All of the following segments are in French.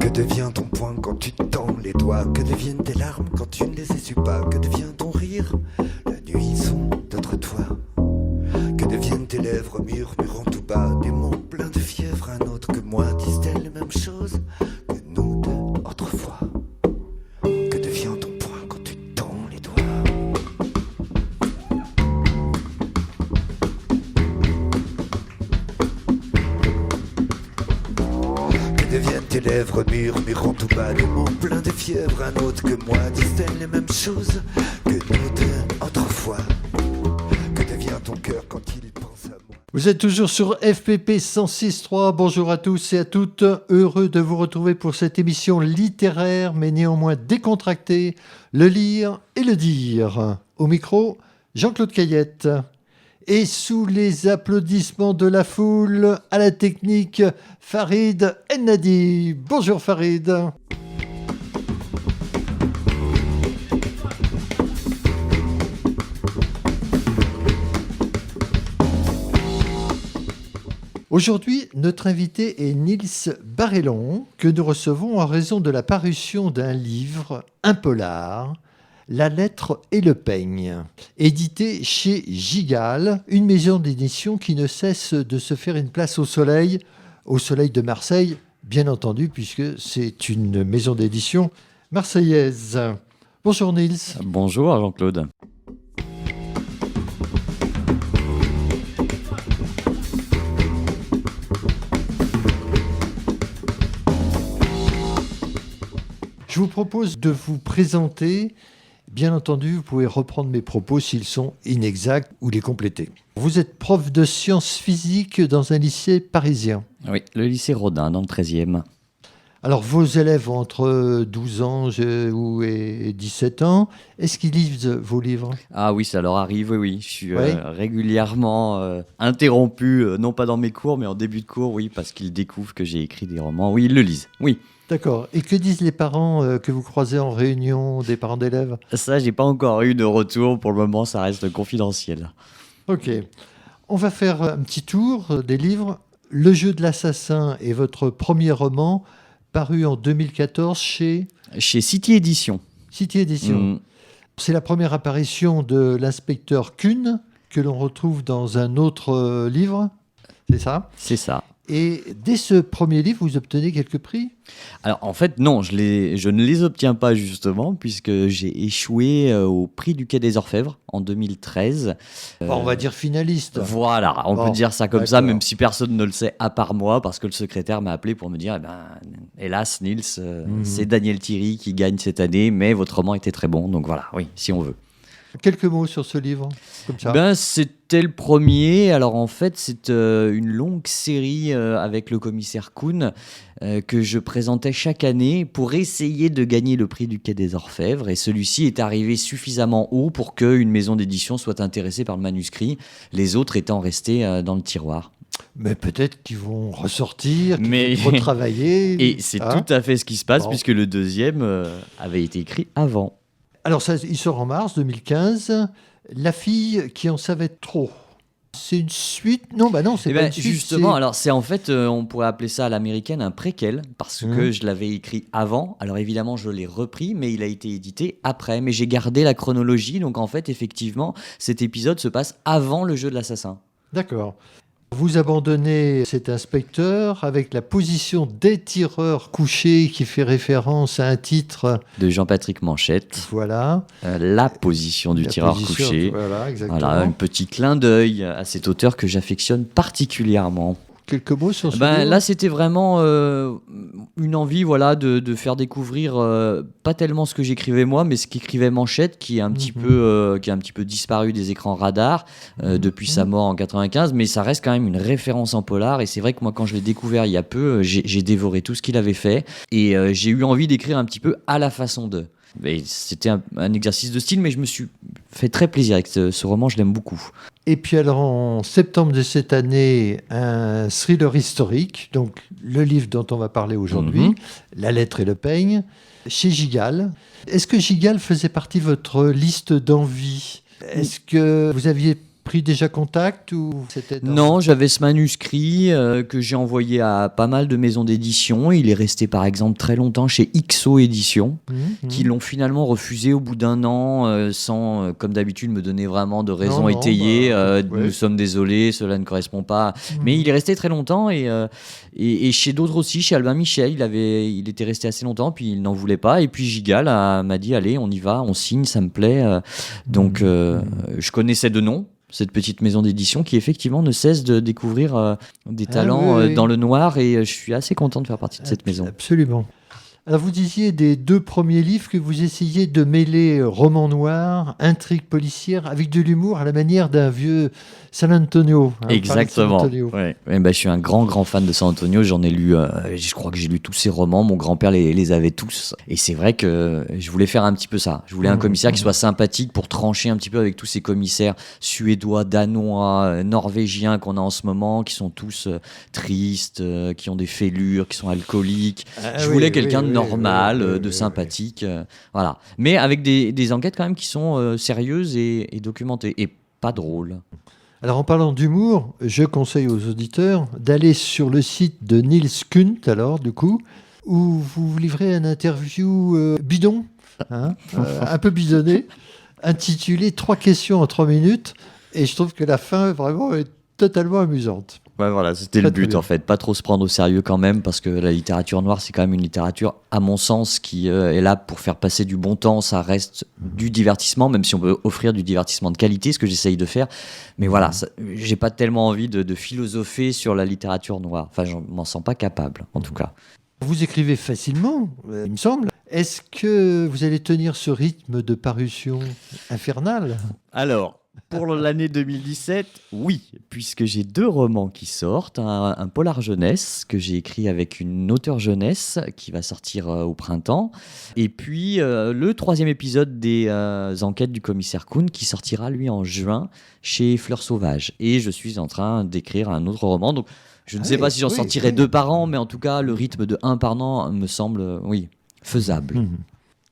Que devient ton poing quand tu tends les doigts? Que deviennent tes larmes quand tu ne les essuies pas? Que devient ton rire? La nuit sont d'autres toits. Que deviennent tes lèvres murmurant tout bas? Des mots pleins de fièvre, un autre que moi. Disent-elles les mêmes choses que nous deux autrefois? Que devient ton poing quand tu tends les doigts? Que deviennent tes lèvres murmurant tout bas? Des mots pleins de fièvre, un autre que moi. Disent-elles les mêmes choses que nous deux autrefois? Que devient ton cœur quand il pense à moi? Vous êtes toujours sur FPP 106.3. Bonjour à tous et à toutes. Heureux de vous retrouver pour cette émission littéraire, mais néanmoins décontractée. Le lire et le dire. Au micro, Jean-Claude Caillette. Et sous les applaudissements de la foule, à la technique, Farid Ennadi. Bonjour Farid. Aujourd'hui, notre invité est Nils Barrellon, que nous recevons en raison de la parution d'un livre, un polar, La lettre et le peigne, édité chez Gigal, une maison d'édition qui ne cesse de se faire une place au soleil de Marseille, bien entendu, puisque c'est une maison d'édition marseillaise. Bonjour Nils. Bonjour Jean-Claude. Je vous propose de vous présenter. Bien entendu, vous pouvez reprendre mes propos s'ils sont inexacts ou les compléter. Vous êtes prof de sciences physiques dans un lycée parisien. Oui, le lycée Rodin, dans le 13e. Alors, vos élèves ont entre 12 ans et 17 ans. Est-ce qu'ils lisent vos livres? Ah oui, ça leur arrive, oui. Je suis régulièrement interrompu, non pas dans mes cours, mais en début de cours, oui, parce qu'ils découvrent que j'ai écrit des romans. Oui, ils le lisent, oui. D'accord. Et que disent les parents que vous croisez en réunion, des parents d'élèves? Ça, j'ai pas encore eu de retour. Pour le moment, ça reste confidentiel. Ok. On va faire un petit tour des livres. Le jeu de l'assassin est votre premier roman, paru en 2014 chez City Édition. City Édition. C'est la première apparition de l'inspecteur Kuhn, que l'on retrouve dans un autre livre, c'est ça? C'est ça. Et dès ce premier livre, vous obtenez quelques prix? Alors en fait non, je ne les obtiens pas justement puisque j'ai échoué au prix du Quai des Orfèvres en 2013. On va dire finaliste. Voilà, on peut dire ça comme ça, d'accord. même si personne ne le sait à part moi, parce que le secrétaire m'a appelé pour me dire hélas Nils, c'est Daniel Thierry qui gagne cette année, mais votre roman était très bon, donc voilà, oui, si on veut. Quelques mots sur ce livre, comme ça. C'était le premier. Alors en fait, c'est une longue série avec le commissaire Kuhn que je présentais chaque année pour essayer de gagner le prix du Quai des Orfèvres. Et celui-ci est arrivé suffisamment haut pour qu'une maison d'édition soit intéressée par le manuscrit, les autres étant restés dans le tiroir. Mais peut-être qu'ils vont ressortir, vont retravailler. Et c'est tout à fait ce qui se passe, puisque le deuxième avait été écrit avant. Alors, il sort en mars 2015. La fille qui en savait trop. C'est une suite? Non, c'est pas une suite. Justement, alors c'est en fait, on pourrait appeler ça à l'américaine un préquel, parce que je l'avais écrit avant. Alors évidemment, je l'ai repris, mais il a été édité après. Mais j'ai gardé la chronologie, donc en fait, effectivement, cet épisode se passe avant le jeu de l'assassin. D'accord. Vous abandonnez cet inspecteur avec la position des tireurs couchés qui fait référence à un titre de Jean-Patrick Manchette. Voilà. La position du tireur couché. Voilà, exactement. Voilà, un petit clin d'œil à cet auteur que j'affectionne particulièrement. Quelques mots sur ce livre? Là, c'était vraiment une envie de faire découvrir pas tellement ce que j'écrivais moi, mais ce qu'écrivait Manchette, qui est un petit peu disparu des écrans radars depuis sa mort en 95, mais ça reste quand même une référence en polar. Et c'est vrai que moi, quand je l'ai découvert il y a peu, j'ai dévoré tout ce qu'il avait fait et j'ai eu envie d'écrire un petit peu à la façon d'eux. Et c'était un exercice de style, mais je me suis fait très plaisir avec ce roman, je l'aime beaucoup. Et puis alors, en septembre de cette année, un thriller historique, donc le livre dont on va parler aujourd'hui, La lettre et le peigne, chez Gigal. Est-ce que Gigal faisait partie de votre liste d'envie? Est-ce que vous aviez pris déjà contact ou c'était Non, j'avais ce manuscrit que j'ai envoyé à pas mal de maisons d'édition. Il est resté par exemple très longtemps chez XO Éditions, qui l'ont finalement refusé au bout d'un an, sans, comme d'habitude, me donner vraiment de raisons étayées. Nous sommes désolés, cela ne correspond pas. Mais il est resté très longtemps et chez d'autres aussi, chez Albin Michel, il était resté assez longtemps, puis il n'en voulait pas. Et puis Gigal m'a dit, allez, on y va, on signe, ça me plaît. Donc je connaissais de nom cette petite maison d'édition qui effectivement ne cesse de découvrir des talents dans le noir, et je suis assez content de faire partie de cette maison. Absolument. Alors vous disiez des 2 premiers livres que vous essayez de mêler roman noir, intrigue policière avec de l'humour à la manière d'un vieux San Antonio. Exactement. Ouais. Je suis un grand fan de San Antonio. J'en ai lu, je crois que j'ai lu tous ses romans. Mon grand-père les avait tous. Et c'est vrai que je voulais faire un petit peu ça. Je voulais un commissaire qui soit sympathique pour trancher un petit peu avec tous ces commissaires suédois, danois, norvégiens qu'on a en ce moment, qui sont tous tristes, qui ont des fêlures, qui sont alcooliques. Je voulais quelqu'un de normal, de sympathique. Voilà. Mais avec des enquêtes quand même qui sont sérieuses et documentées. Et pas drôles. Alors en parlant d'humour, je conseille aux auditeurs d'aller sur le site de Niels Kunt, alors du coup, où vous livrez un interview bidon, un peu bidonné, intitulé 3 questions en 3 minutes, et je trouve que la fin vraiment est totalement amusante. Ouais, voilà, c'était le but en fait, pas trop se prendre au sérieux quand même, parce que la littérature noire, c'est quand même une littérature, à mon sens, qui est là pour faire passer du bon temps. Ça reste du divertissement, même si on peut offrir du divertissement de qualité, ce que j'essaye de faire. Mais voilà, j'ai pas tellement envie de philosopher sur la littérature noire. Enfin, je m'en sens pas capable, en tout cas. Vous écrivez facilement, il me semble. Est-ce que vous allez tenir ce rythme de parution infernal ? Alors, pour l'année 2017, oui, puisque j'ai 2 romans qui sortent, un polar jeunesse que j'ai écrit avec une auteure jeunesse qui va sortir au printemps, et puis le 3e épisode des enquêtes du commissaire Kuhn qui sortira lui en juin chez Fleurs Sauvages. Et je suis en train d'écrire un autre roman, donc je ne sais pas si j'en sortirai 2 par an, mais en tout cas le rythme de 1 par an me semble, faisable.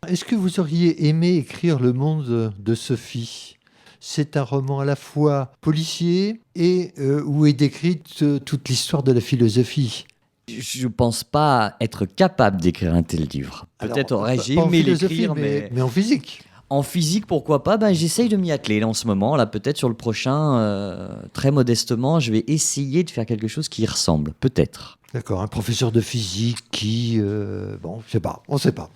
Est-ce que vous auriez aimé écrire Le Monde de Sophie ? C'est un roman à la fois policier et où est décrite toute l'histoire de la philosophie. Je ne pense pas être capable d'écrire un tel livre. Peut-être aurais-je aimé l'écrire, mais en physique. En physique, pourquoi pas ? J'essaye de m'y atteler là, en ce moment. Là, peut-être sur le prochain, très modestement, je vais essayer de faire quelque chose qui y ressemble. Peut-être. D'accord, un professeur de physique qui... je sais pas, on ne sait pas.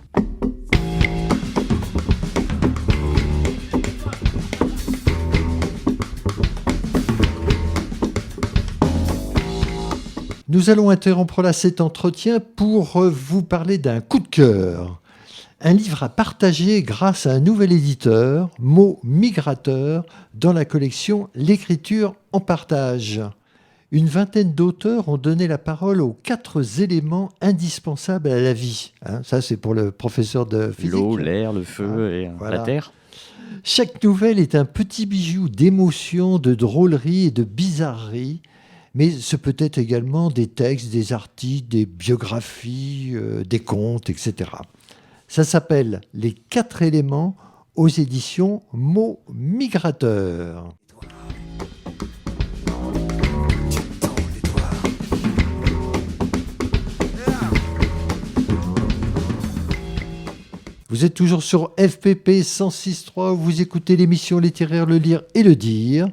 Nous allons interrompre là cet entretien pour vous parler d'un coup de cœur. Un livre à partager grâce à un nouvel éditeur, Mots Migrateurs, dans la collection L'écriture en partage. Une vingtaine d'auteurs ont donné la parole aux 4 éléments indispensables à la vie. Ça, c'est pour le professeur de physique. L'eau, l'air, le feu et la terre. Chaque nouvelle est un petit bijou d'émotions, de drôleries et de bizarreries. Mais ce peut être également des textes, des articles, des biographies, des contes, etc. Ça s'appelle Les 4 éléments aux éditions Mots Migrateurs. Vous êtes toujours sur FPP 106.3 où vous écoutez l'émission Littéraire, le lire et le dire.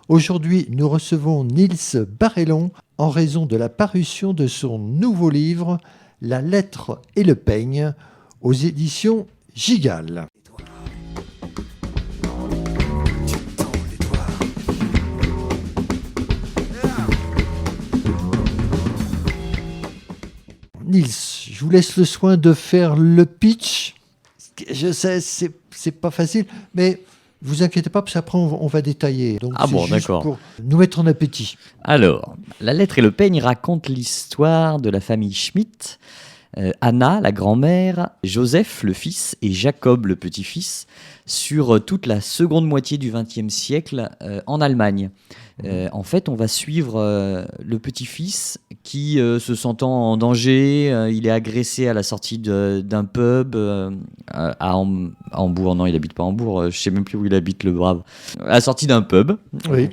Aujourd'hui, nous recevons Niels Barrellon en raison de la parution de son nouveau livre « La lettre et le peigne » aux éditions Gigal. Niels, je vous laisse le soin de faire le pitch. Je sais, c'est pas facile, mais... Vous inquiétez pas, parce qu'après on va détailler. Donc juste d'accord. Pour nous mettre en appétit. Alors, La lettre et le peigne raconte l'histoire de la famille Schmitt, Anna, la grand-mère, Joseph, le fils, et Jacob, le petit-fils, sur toute la seconde moitié du XXe siècle en Allemagne. En fait, on va suivre le petit-fils qui, se sentant en danger, il est agressé à la sortie d'un pub à Hambourg. Non, il habite pas à Hambourg, je sais même plus où il habite, le brave. À la sortie d'un pub, Oui.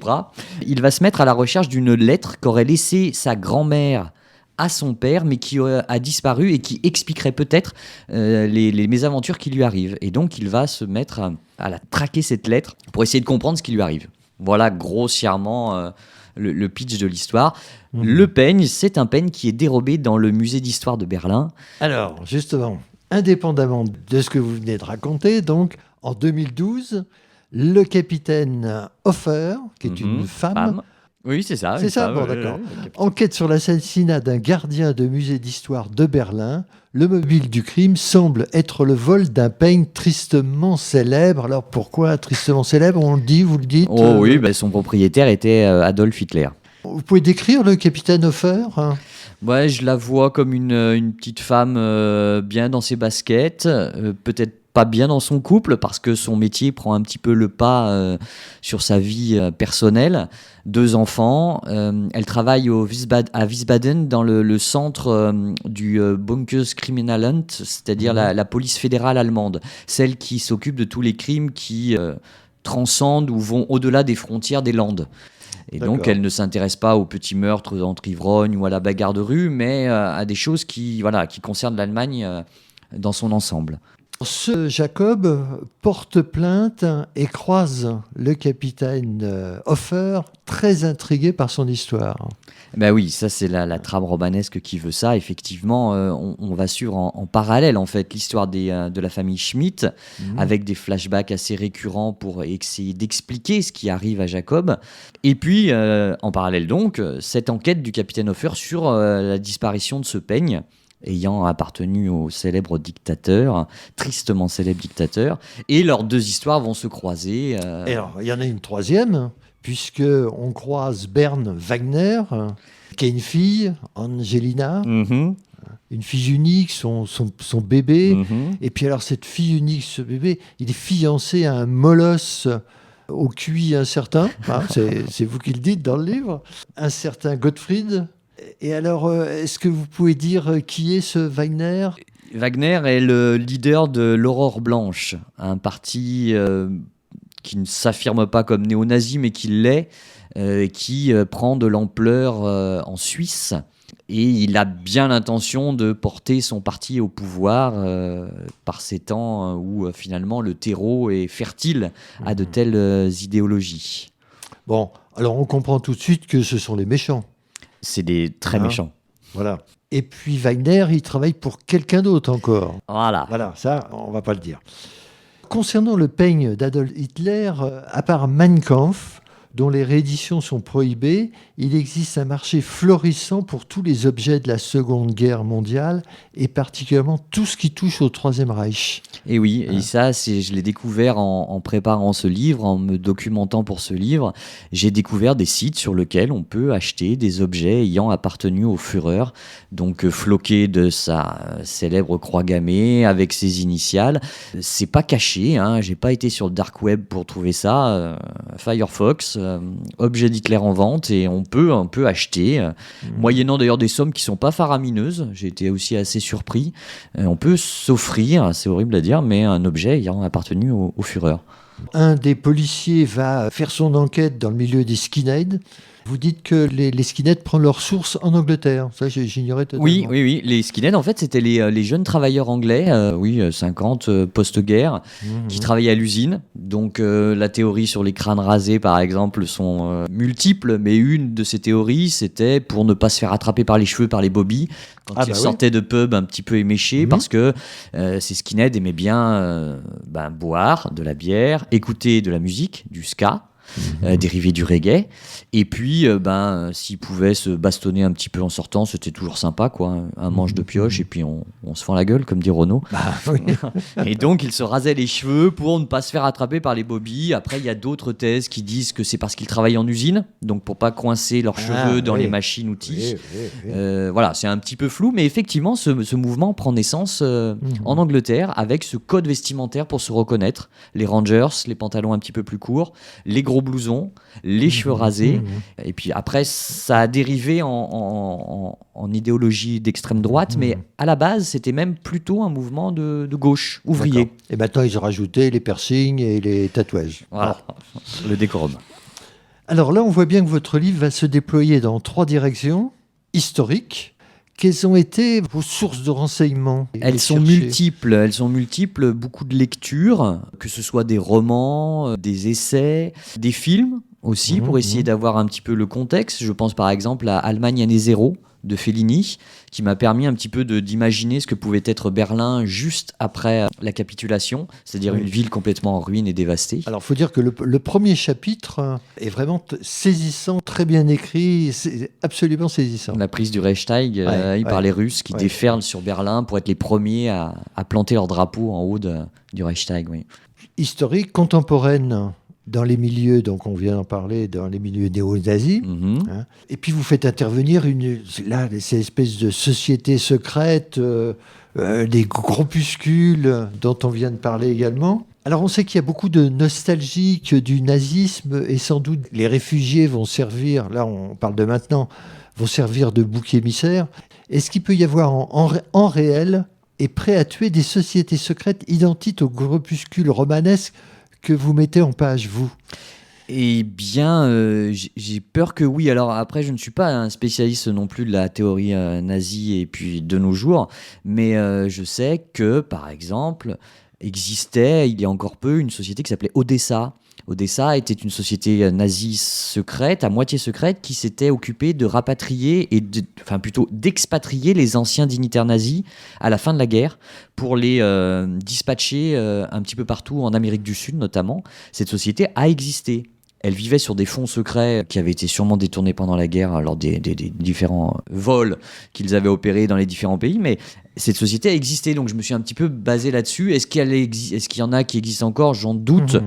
il va se mettre à la recherche d'une lettre qu'aurait laissée sa grand-mère à son père, mais qui a disparu et qui expliquerait peut-être les mésaventures qui lui arrivent. Et donc, il va se mettre à la traquer, cette lettre, pour essayer de comprendre ce qui lui arrive. Voilà grossièrement le pitch de l'histoire. Le peigne, c'est un peigne qui est dérobé dans le musée d'histoire de Berlin. Alors, justement, indépendamment de ce que vous venez de raconter, donc, en 2012, le capitaine Hofer, qui est une femme. Oui, c'est ça. C'est ça, bon, d'accord. Enquête sur l'assassinat d'un gardien de musée d'histoire de Berlin. Le mobile du crime semble être le vol d'un peigne tristement célèbre. Alors pourquoi tristement célèbre? On le dit, vous le dites? Oh oui, son propriétaire était Adolf Hitler. Vous pouvez décrire le capitaine Hofer? Ouais, je la vois comme une petite femme bien dans ses baskets, peut-être pas bien dans son couple parce que son métier prend un petit peu le pas sur sa vie personnelle. 2 enfants, elle travaille à Wiesbaden dans le centre du Bundeskriminalamt, c'est-à-dire la police fédérale allemande, celle qui s'occupe de tous les crimes qui transcendent ou vont au-delà des frontières des Landes. Et donc, elle ne s'intéresse pas aux petits meurtres entre ivrognes ou à la bagarre de rue, mais à des choses qui concernent l'Allemagne dans son ensemble. Ce Jacob porte plainte et croise le capitaine Hofer, très intrigué par son histoire. Ben oui, ça c'est la trame romanesque qui veut ça. Effectivement, on va suivre en parallèle en fait l'histoire de la famille Schmitt, avec des flashbacks assez récurrents pour essayer d'expliquer ce qui arrive à Jacob. Et puis, en parallèle donc, cette enquête du capitaine Hofer sur la disparition de ce peigne, ayant appartenu au célèbre dictateur, tristement célèbre dictateur, et leurs 2 histoires vont se croiser. Et alors, il y en a une troisième, puisqu'on croise Bern Wagner, qui a une fille, Angelina, une fille unique, son bébé. Et puis alors, cette fille unique, ce bébé, il est fiancé à un molosse au QI incertain, c'est vous qui le dites dans le livre, un certain Gottfried. Et alors, est-ce que vous pouvez dire qui est ce Wagner? Wagner est le leader de l'Aurore Blanche, un parti qui ne s'affirme pas comme néo-nazi, mais qui l'est, qui prend de l'ampleur en Suisse. Et il a bien l'intention de porter son parti au pouvoir par ces temps où finalement le terreau est fertile à de telles idéologies. Bon, alors on comprend tout de suite que ce sont les méchants. C'est des très méchants. Voilà. Et puis Wagner, il travaille pour quelqu'un d'autre encore. Voilà. Voilà, ça, on ne va pas le dire. Concernant le peigne d'Adolf Hitler, à part Mein Kampf, dont les rééditions sont prohibées, il existe un marché florissant pour tous les objets de la Seconde Guerre mondiale, et particulièrement tout ce qui touche au Troisième Reich. Et oui, et ça, je l'ai découvert en préparant ce livre, en me documentant pour ce livre. J'ai découvert des sites sur lesquels on peut acheter des objets ayant appartenu au Führer, donc floqués de sa célèbre croix gammée avec ses initiales. C'est pas caché, hein, j'ai pas été sur le dark web pour trouver ça. Firefox, objet d'Hitler en vente, et on peut acheter, moyennant d'ailleurs des sommes qui sont pas faramineuses. J'ai été aussi assez surpris. On peut s'offrir, c'est horrible à dire, mais un objet ayant appartenu au Führer. Un des policiers va faire son enquête dans le milieu des skinheads. Vous dites que les skinheads prennent leur source en Angleterre. Ça, j'ignorais totalement. Oui. Les skinheads, en fait, c'était les jeunes travailleurs anglais, 50 post-guerre, qui travaillaient à l'usine. Donc, la théorie sur les crânes rasés, par exemple, sont multiples. Mais une de ces théories, c'était pour ne pas se faire attraper par les cheveux, par les bobbies, quand ils sortaient de pub un petit peu éméchés, parce que ces skinheads aimaient bien boire de la bière, écouter de la musique, du ska, dérivé du reggae. Et puis, s'ils pouvaient se bastonner un petit peu en sortant, c'était toujours sympa, quoi. Un manche de pioche, et puis on se fend la gueule, comme dit Renaud. Oui. Et donc, il se rasait les cheveux pour ne pas se faire attraper par les bobbies. Après, il y a d'autres thèses qui disent que c'est parce qu'ils travaillent en usine, donc pour pas coincer leurs cheveux dans les machines-outils. Voilà, c'est un petit peu flou, mais effectivement, ce mouvement prend naissance en Angleterre avec ce code vestimentaire pour se reconnaître. Les Rangers, les pantalons un petit peu plus courts, les gros blousons, les cheveux rasés. Et puis après, ça a dérivé en idéologie d'extrême droite, mais à la base, c'était même plutôt un mouvement de gauche, ouvrier. D'accord. Et maintenant, ils ont rajouté les piercings et les tatouages. Voilà, le décorum. Alors là, on voit bien que votre livre va se déployer dans 3 directions historiques. Quelles ont été vos sources de renseignements? Elles sont multiples, beaucoup de lectures, que ce soit des romans, des essais, des films aussi, pour essayer d'avoir un petit peu le contexte. Je pense par exemple à Allemagne année zéro de Fellini, qui m'a permis un petit peu d'imaginer ce que pouvait être Berlin juste après la capitulation, c'est-à-dire une ville complètement en ruine et dévastée. Alors, il faut dire que le premier chapitre est vraiment saisissant, très bien écrit, c'est absolument saisissant. La prise du Reichstag par les Russes qui déferlent sur Berlin pour être les premiers à planter leur drapeau en haut du Reichstag. Oui. Historique, contemporaine, dans les milieux, donc on vient d'en parler, dans les milieux néo-nazis. Hein. Et puis vous faites intervenir ces espèces de sociétés secrètes, des groupuscules dont on vient de parler également. Alors on sait qu'il y a beaucoup de nostalgiques du nazisme et sans doute les réfugiés vont servir, là on parle de maintenant, vont servir de bouc émissaire. Est-ce qu'il peut y avoir en réel et prêt à tuer des sociétés secrètes identiques aux groupuscules romanesques que vous mettez en page, vous? Eh bien, j'ai peur que oui. Alors après, je ne suis pas un spécialiste non plus de la théorie nazie et puis de nos jours, mais je sais que, par exemple, existait, il y a encore peu, une société qui s'appelait Odessa. Odessa était une société nazie secrète, à moitié secrète, qui s'était occupée de rapatrier plutôt d'expatrier les anciens dignitaires nazis à la fin de la guerre pour les dispatcher un petit peu partout en Amérique du Sud notamment. Cette société a existé. Elle vivait sur des fonds secrets qui avaient été sûrement détournés pendant la guerre lors des différents vols qu'ils avaient opérés dans les différents pays, mais cette société a existé, donc je me suis un petit peu basé là-dessus. Est-ce qu'il y en a qui existent encore? J'en doute,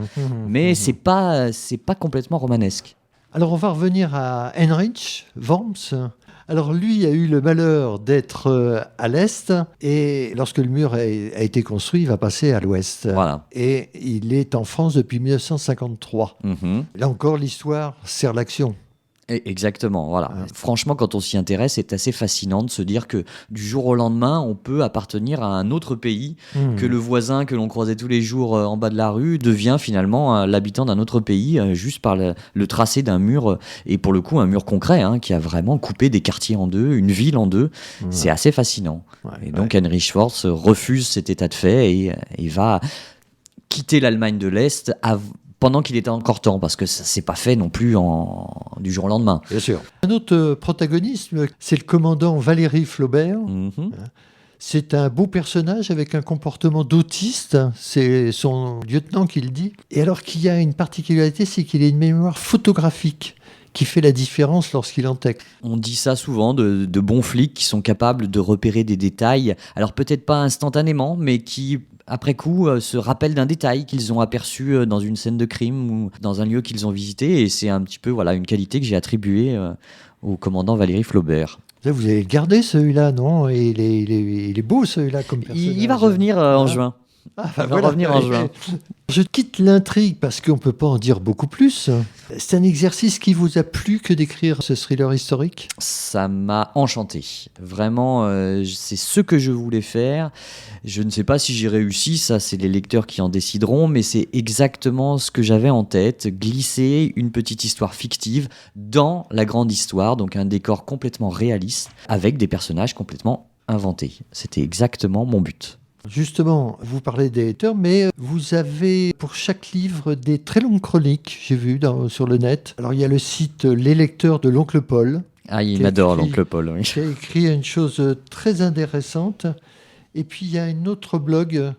mais c'est pas complètement romanesque. Alors on va revenir à Heinrich Worms. Alors lui a eu le malheur d'être à l'Est et lorsque le mur a été construit, il va passer à l'Ouest. Voilà. Et il est en France depuis 1953. Là encore, l'histoire sert l'action. Exactement, voilà. Franchement, quand on s'y intéresse, c'est assez fascinant de se dire que du jour au lendemain, on peut appartenir à un autre pays, que le voisin que l'on croisait tous les jours en bas de la rue devient finalement l'habitant d'un autre pays, juste par le tracé d'un mur, et pour le coup un mur concret, qui a vraiment coupé des quartiers en deux, une ville en deux. C'est assez fascinant. Et donc Heinrich Schwarz refuse cet état de fait et va quitter l'Allemagne de l'Est pendant qu'il était encore temps, parce que ça ne s'est pas fait non plus du jour au lendemain. Bien sûr. Un autre protagoniste, c'est le commandant Valéry Flaubert. C'est un beau personnage avec un comportement d'autiste, c'est son lieutenant qui le dit. Et alors qu'il y a une particularité, c'est qu'il a une mémoire photographique qui fait la différence lorsqu'il enquête. On dit ça souvent de bons flics qui sont capables de repérer des détails, alors peut-être pas instantanément, mais qui après coup se rappellent d'un détail qu'ils ont aperçu dans une scène de crime ou dans un lieu qu'ils ont visité, et c'est un petit peu une qualité que j'ai attribuée au commandant Valéry Flaubert. Vous allez le garder celui-là, non? Et il est beau celui-là comme personnage. Il va revenir en juin. Il va revenir en juin. Je quitte l'intrigue parce qu'on ne peut pas en dire beaucoup plus. C'est un exercice qui vous a plu que d'écrire ce thriller historique? Ça m'a enchanté. Vraiment, c'est ce que je voulais faire. Je ne sais pas si j'ai réussi, ça c'est les lecteurs qui en décideront, mais c'est exactement ce que j'avais en tête, glisser une petite histoire fictive dans la grande histoire, donc un décor complètement réaliste, avec des personnages complètement inventés. C'était exactement mon but. Justement, vous parlez des lecteurs, mais vous avez pour chaque livre des très longues chroniques, j'ai vu sur le net. Alors il y a le site Les Lecteurs de l'Oncle Paul. Ah, il m'adore l'Oncle Paul, oui. Qui a écrit une chose très intéressante. Et puis il y a un autre blog,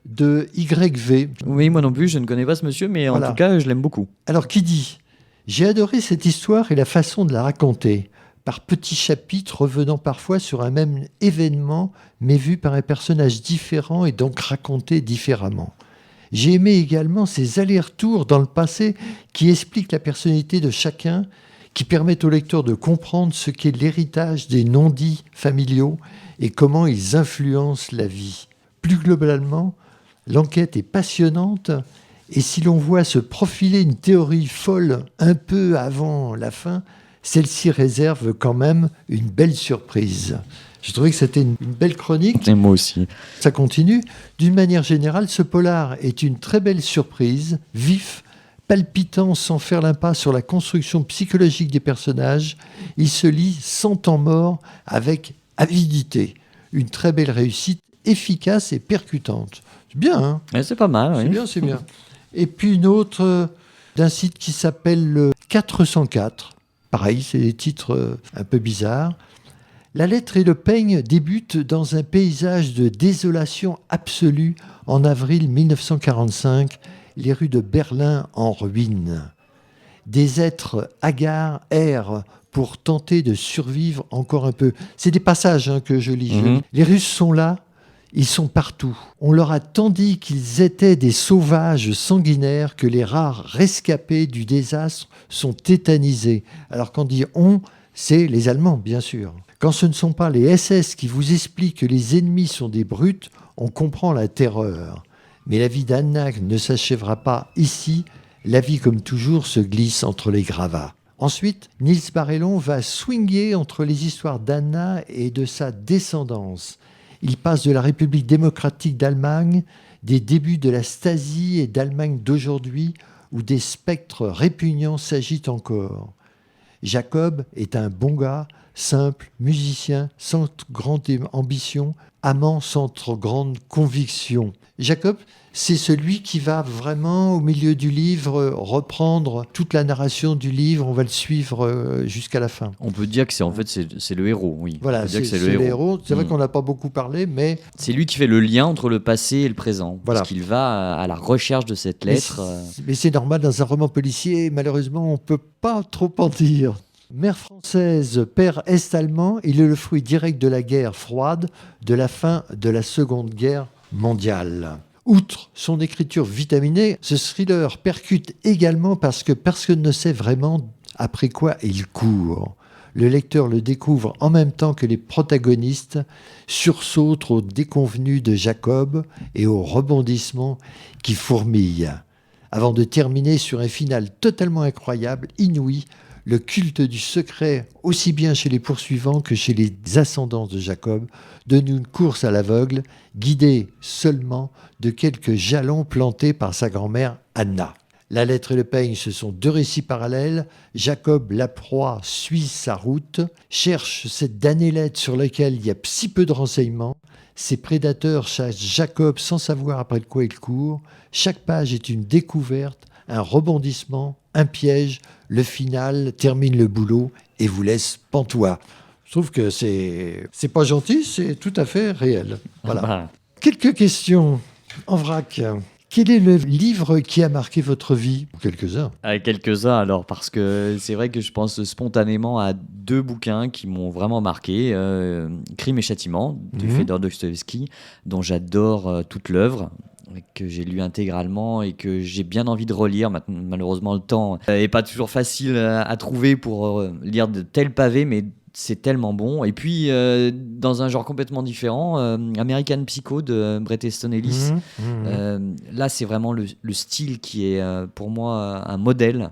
de YV. Oui, moi non plus, je ne connais pas ce monsieur, mais Voilà. en tout cas, je l'aime beaucoup. Alors, qui dit : j'ai adoré cette histoire et la façon de la raconter, par petits chapitres revenant parfois sur un même événement, mais vu par un personnage différent et donc raconté différemment. J'ai aimé également ces allers-retours dans le passé qui expliquent la personnalité de chacun, qui permettent au lecteur de comprendre ce qu'est l'héritage des non-dits familiaux et comment ils influencent la vie. Plus globalement, l'enquête est passionnante et si l'on voit se profiler une théorie folle un peu avant la fin, celle-ci réserve quand même une belle surprise. J'ai trouvé que c'était une belle chronique. Et moi aussi. Ça continue. D'une manière générale, ce polar est une très belle surprise, vif, palpitant sans faire l'impasse sur la construction psychologique des personnages. Il se lit sans temps mort, avec avidité. Une très belle réussite, efficace et percutante. C'est bien, hein ? Ouais, c'est pas mal. C'est Oui. bien, c'est bien. Et puis une autre d'un site qui s'appelle le 404. Pareil, c'est des titres un peu bizarres. La lettre et le peigne débutent dans un paysage de désolation absolue en avril 1945, les rues de Berlin en ruine. Des êtres hagards errent pour tenter de survivre encore un peu. C'est des passages que je lis. Mhm. Les Russes sont là, ils sont partout. On leur a tant dit qu'ils étaient des sauvages sanguinaires que les rares rescapés du désastre sont tétanisés. Alors quand on dit « on », c'est les Allemands, bien sûr. Quand ce ne sont pas les SS qui vous expliquent que les ennemis sont des brutes, on comprend la terreur. Mais la vie d'Anna ne s'achèvera pas ici. La vie, comme toujours, se glisse entre les gravats. Ensuite, Niels Barrelon va swinguer entre les histoires d'Anna et de sa descendance. Il passe de la République démocratique d'Allemagne, des débuts de la Stasi et d'Allemagne d'aujourd'hui, où des spectres répugnants s'agitent encore. Jacob est un bon gars, simple, musicien, sans grande ambition, amant sans trop grande conviction. Jacob, c'est celui qui va vraiment, au milieu du livre, reprendre toute la narration du livre. On va le suivre jusqu'à la fin. On peut dire que c'est le héros, oui. Voilà, On peut dire c'est que c'est le héros. C'est vrai Mm. qu'on n'a pas beaucoup parlé, mais C'est lui qui fait le lien entre le passé et le présent. Voilà. Parce qu'il va à la recherche de cette lettre. Mais c'est normal dans un roman policier. Malheureusement, on ne peut pas trop en dire. Mère française, père est-allemand, il est le fruit direct de la guerre froide, de la fin de la Seconde Guerre mondiale. Outre son écriture vitaminée, ce thriller percute également parce que personne ne sait vraiment après quoi il court. Le lecteur le découvre en même temps que les protagonistes, sursautent aux déconvenues de Jacob et aux rebondissements qui fourmillent. Avant de terminer sur un final totalement incroyable, inouï, le culte du secret, aussi bien chez les poursuivants que chez les ascendants de Jacob, donne une course à l'aveugle, guidée seulement de quelques jalons plantés par sa grand-mère Anna. La lettre et le peigne, ce sont deux récits parallèles. Jacob, la proie, suit sa route, cherche cette damnée lettre sur laquelle il y a si peu de renseignements. Ses prédateurs chassent Jacob sans savoir après quoi il court. Chaque page est une découverte, un rebondissement, un piège. Le final termine le boulot et vous laisse pantois. Je trouve que c'est pas gentil, c'est tout à fait réel. Voilà. Voilà. Quelques questions en vrac. Quel est le livre qui a marqué votre vie ? Quelques-uns. Quelques-uns alors, parce que c'est vrai que je pense spontanément à deux bouquins qui m'ont vraiment marqué. Crime et Châtiment, de Fëdor Dostoïevski, dont j'adore toute l'œuvre, que j'ai lu intégralement et que j'ai bien envie de relire. Malheureusement, le temps n'est pas toujours facile à trouver pour lire de tels pavés, mais c'est tellement bon. Et puis, dans un genre complètement différent, American Psycho de Bret Easton Ellis. Là, c'est vraiment le style qui est pour moi un modèle.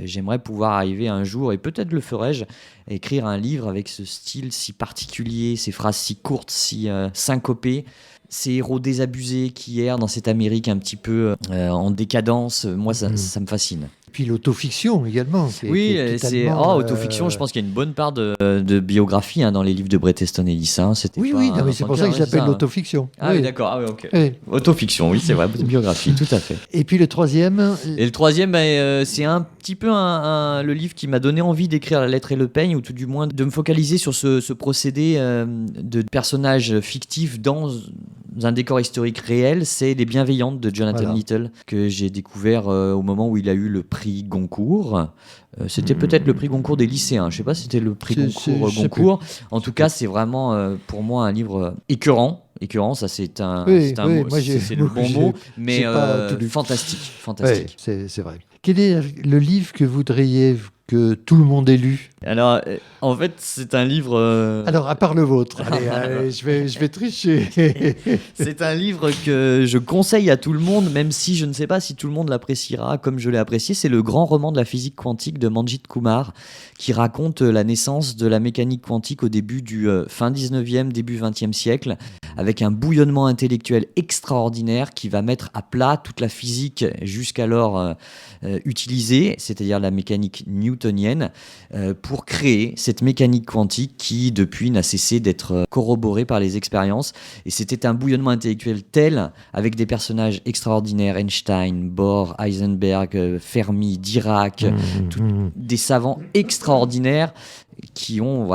J'aimerais pouvoir arriver un jour, et peut-être le ferai-je, à écrire un livre avec ce style si particulier, ces phrases si courtes, si syncopées, ces héros désabusés qui errent dans cette Amérique un petit peu en décadence. Moi, ça me fascine. Puis l'autofiction également. Oui, c'est autofiction. Je pense qu'il y a une bonne part de biographie dans les livres de Bret Easton Ellis. Oui, non, mais c'est pour ça que j'appelle l'autofiction. Ah oui, d'accord. Ah oui, ok. Oui. Autofiction, oui, c'est vrai. Biographie, tout à fait. Et puis le troisième. Et le troisième, c'est un petit peu le livre qui m'a donné envie d'écrire La lettre et le peigne, ou tout du moins de me focaliser sur ce procédé de personnages fictifs dans un décor historique réel, c'est Les Bienveillantes de Jonathan Voilà. Little, que j'ai découvert au moment où il a eu le prix Goncourt. C'était peut-être le prix Goncourt des lycéens, je sais pas si c'était le prix Goncourt. Je sais Goncourt. En tout cas, c'est vraiment pour moi un livre écœurant. Écœurant, ça c'est un, Oui, c'est un oui, mot, moi, c'est le bon mot, mais j'ai pas tout lu. fantastique, Oui, fantastique. c'est vrai. Quel est le livre que vous voudriez que tout le monde ait lu? Alors, en fait, c'est un livre. Alors, à part le vôtre. Allez, je vais tricher. C'est un livre que je conseille à tout le monde, même si je ne sais pas si tout le monde l'appréciera comme je l'ai apprécié. C'est le grand roman de la physique quantique de Manjit Kumar, qui raconte la naissance de la mécanique quantique au début du fin 19e, début 20e siècle, avec un bouillonnement intellectuel extraordinaire qui va mettre à plat toute la physique jusqu'alors utilisée, c'est-à-dire la mécanique newtonienne, pour créer cette mécanique quantique qui, depuis, n'a cessé d'être corroborée par les expériences. Et c'était un bouillonnement intellectuel tel, avec des personnages extraordinaires, Einstein, Bohr, Heisenberg, Fermi, Dirac, des savants extraordinaires qui ont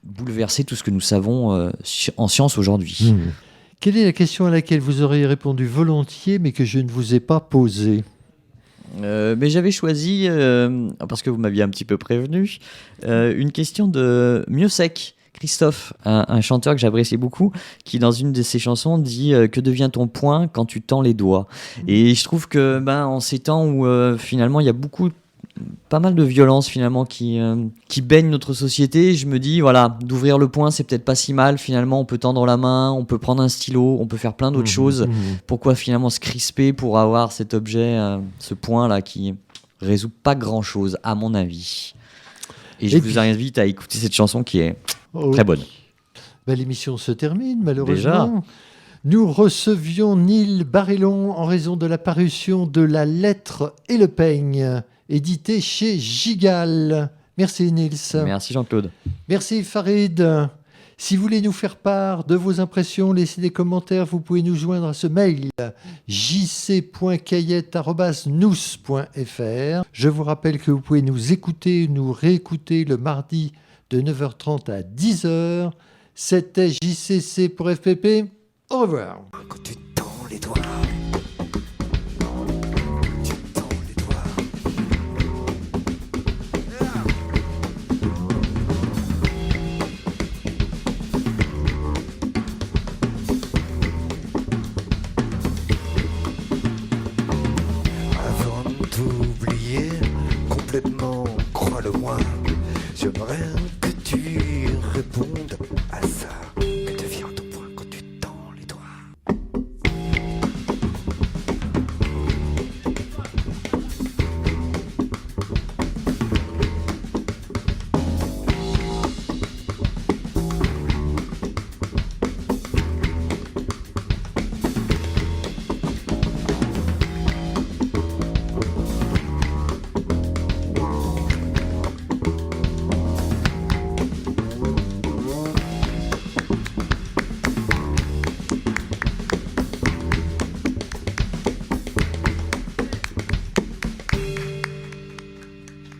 bouleversé tout ce que nous savons en science aujourd'hui. Quelle est la question à laquelle vous auriez répondu volontiers, mais que je ne vous ai pas posée? Mais j'avais choisi, parce que vous m'aviez un petit peu prévenu, une question de Miossec, Christophe, un chanteur que j'apprécie beaucoup, qui dans une de ses chansons dit que devient ton poing quand tu tends les doigts. Et je trouve que en ces temps où finalement il y a pas mal de violence finalement qui baigne notre société, je me dis d'ouvrir le poing, c'est peut-être pas si mal. Finalement, on peut tendre la main, on peut prendre un stylo, on peut faire plein d'autres choses. Pourquoi finalement se crisper pour avoir cet objet, ce poing là qui résout pas grand chose à mon avis. Et je vous invite à écouter cette chanson qui est très bonne. L'émission se termine malheureusement. Déjà. Nous recevions Neil Barillon en raison de la parution de La Lettre et le Peigne, édité chez Gigal. Merci Nils. Merci Jean-Claude. Merci Farid. Si vous voulez nous faire part de vos impressions, laissez des commentaires, vous pouvez nous joindre à ce mail jc.caillette@nous.fr. Je vous rappelle que vous pouvez nous écouter, nous réécouter le mardi de 9h30 à 10h. C'était JCC pour FPP. Au revoir. Quand tu